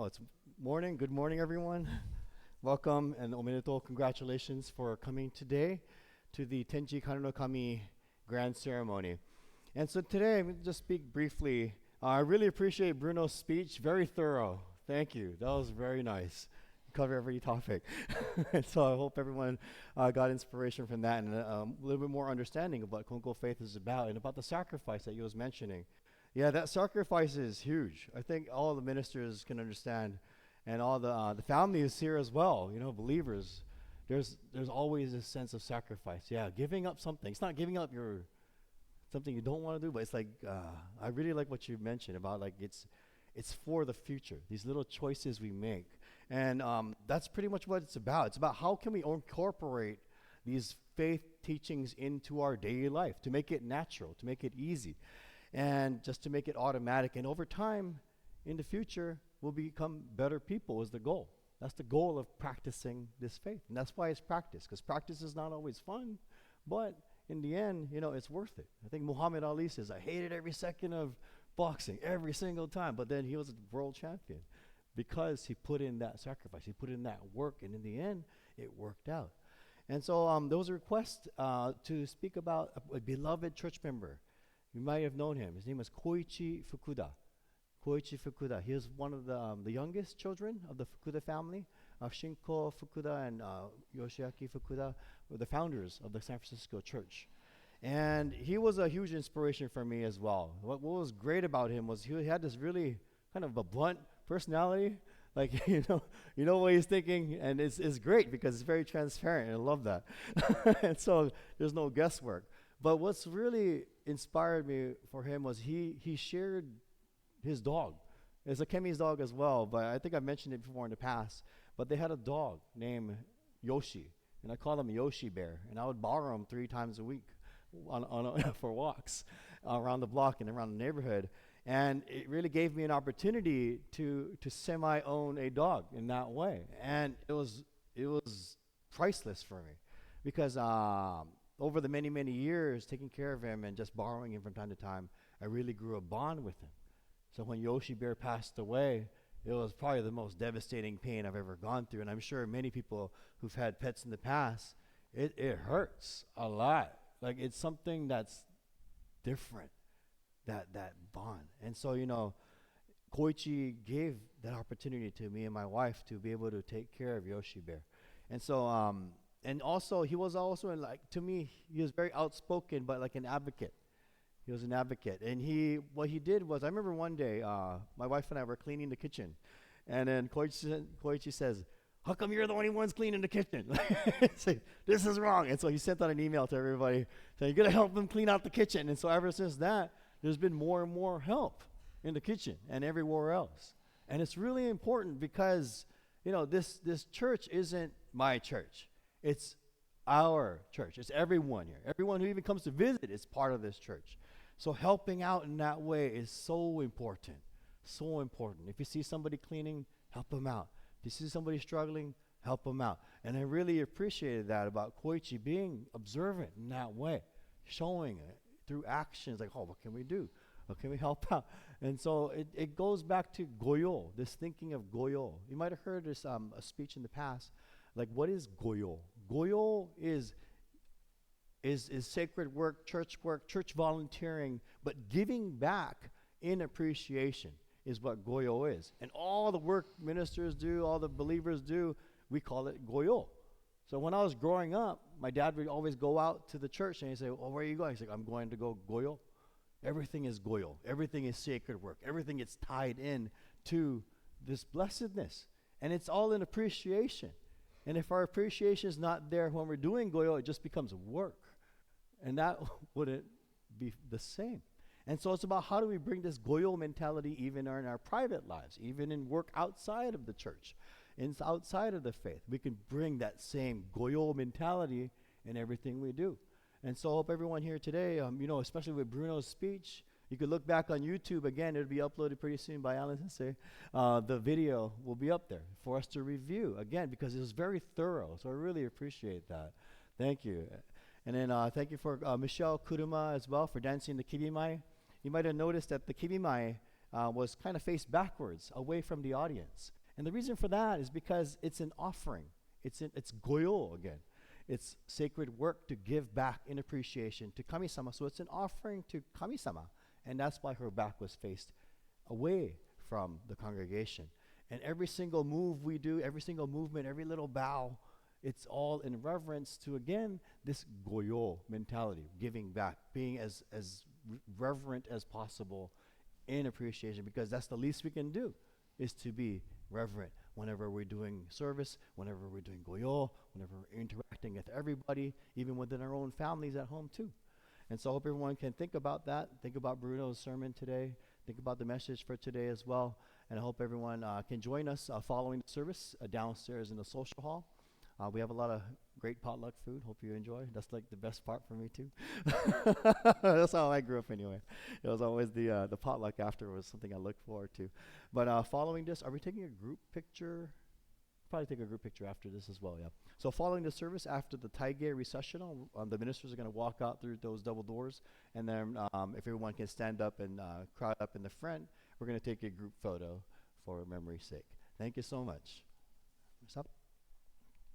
Oh, it's morning. Good morning, everyone. Welcome and omedetou. Congratulations for coming today to the Tenji Kano no Kami Grand Ceremony. And so today, I'm going to just speak briefly. I really appreciate Bruno's speech. Very thorough. Thank you. That was very nice. Cover every topic. And so I hope everyone got inspiration from that and a little bit more understanding of what Konko faith is about and about the sacrifice that he was mentioning. Yeah, that sacrifice is huge. I think all the ministers can understand, and all the families here as well. You know, believers. There's always a sense of sacrifice. Yeah, giving up something. It's not giving up your something you don't want to do, but it's like I really like what you mentioned about like it's for the future. These little choices we make, and that's pretty much what it's about. It's about how can we incorporate these faith teachings into our daily life to make it natural, to make it easy, and just to make it automatic. And over time, in the future, we'll become better people. Is the goal. That's the goal of practicing this faith, and that's why it's practice. Because practice is not always fun, but in the end, you know, it's worth it. I think Muhammad Ali says, "I hated every second of boxing, every single time," but then he was a world champion because he put in that sacrifice, he put in that work, and in the end, it worked out. And so there was a request to speak about a beloved church member. You might have known him. His name was Koichi Fukuda. Koichi Fukuda. He was one of the youngest children of the Fukuda family. Shinko Fukuda and Yoshiaki Fukuda were the founders of the San Francisco church. And he was a huge inspiration for me as well. What was great about him was he had this really kind of a blunt personality. Like, you know what he's thinking, and it's great because it's very transparent, and I love that. And so there's no guesswork. But what's really inspired me for him was he shared his dog. It's a Kemi's dog as well, but I think I mentioned it before in the past. But they had a dog named Yoshi, and I called him Yoshi Bear, and I would borrow him 3 times a week for walks around the block and around the neighborhood. And it really gave me an opportunity to semi-own a dog in that way, and it was priceless for me because over the many years taking care of him and just borrowing him from time to time, I really grew a bond with him. So when Yoshi Bear passed away, it was probably the most devastating pain I've ever gone through, and I'm sure many people who've had pets in the past, it hurts a lot. Like, it's something that's different, that bond. And so, Koichi gave that opportunity to me and my wife to be able to take care of Yoshi Bear. And so, and also, he was also, like, to me, he was very outspoken, but like an advocate. He was an advocate. And what he did was, I remember one day, my wife and I were cleaning the kitchen. And then Koichi says, "How come you're the only ones cleaning the kitchen?" Say, "This is wrong." And so he sent out an email to everybody saying, "You're going to help them clean out the kitchen." And so ever since that, there's been more and more help in the kitchen and everywhere else. And it's really important because, this church isn't my church. It's our church. It's everyone here. Everyone who even comes to visit is part of this church. So helping out in that way is so important. So important. If you see somebody cleaning, help them out. If you see somebody struggling, help them out. And I really appreciated that about Koichi being observant in that way, showing it through actions like, oh, what can we do? How can we help out? And so it goes back to goyo, this thinking of goyo. You might have heard this a speech in the past. Like, what is goyo? Goyo is sacred work, church volunteering, but giving back in appreciation is what goyo is. And all the work ministers do, all the believers do, we call it goyo. So when I was growing up, my dad would always go out to the church and he'd say, "Well, where are you going?" He's like, "I'm going to go goyo." Everything is goyo. Everything is sacred work. Everything gets tied in to this blessedness. And it's all in appreciation. And if our appreciation is not there when we're doing goyo, it just becomes work. And that wouldn't be the same. And so it's about how do we bring this goyo mentality even in our private lives, even in work outside of the church, outside of the faith. We can bring that same goyo mentality in everything we do. And so I hope everyone here today, especially with Bruno's speech, you could look back on YouTube. Again, it'll be uploaded pretty soon by Alan Sensei. The video will be up there for us to review, again, because it was very thorough. So I really appreciate that. Thank you. And then thank you for Michelle Kuruma as well for dancing the kibimai. You might have noticed that the kibimai was kind of faced backwards, away from the audience. And the reason for that is because it's an offering. It's goyo again. It's sacred work to give back in appreciation to Kami-sama. So it's an offering to Kami-sama. And that's why her back was faced away from the congregation. And every single move we do, every single movement, every little bow, it's all in reverence to, again, this goyo mentality, giving back, being as reverent as possible in appreciation, because that's the least we can do, is to be reverent whenever we're doing service, whenever we're doing goyo, whenever we're interacting with everybody, even within our own families at home too. And so I hope everyone can think about that, think about Bruno's sermon today, think about the message for today as well. And I hope everyone can join us following the service downstairs in the social hall. We have a lot of great potluck food. Hope you enjoy. That's like the best part for me too. That's how I grew up anyway. It was always the potluck after was something I looked forward to. But following this, are we taking a group picture? Probably take a group picture after this as well, yeah. So following the service, after the Taige recessional, the ministers are going to walk out through those double doors, and then if everyone can stand up and crowd up in the front, we're going to take a group photo for memory's sake. Thank you so much. Stop.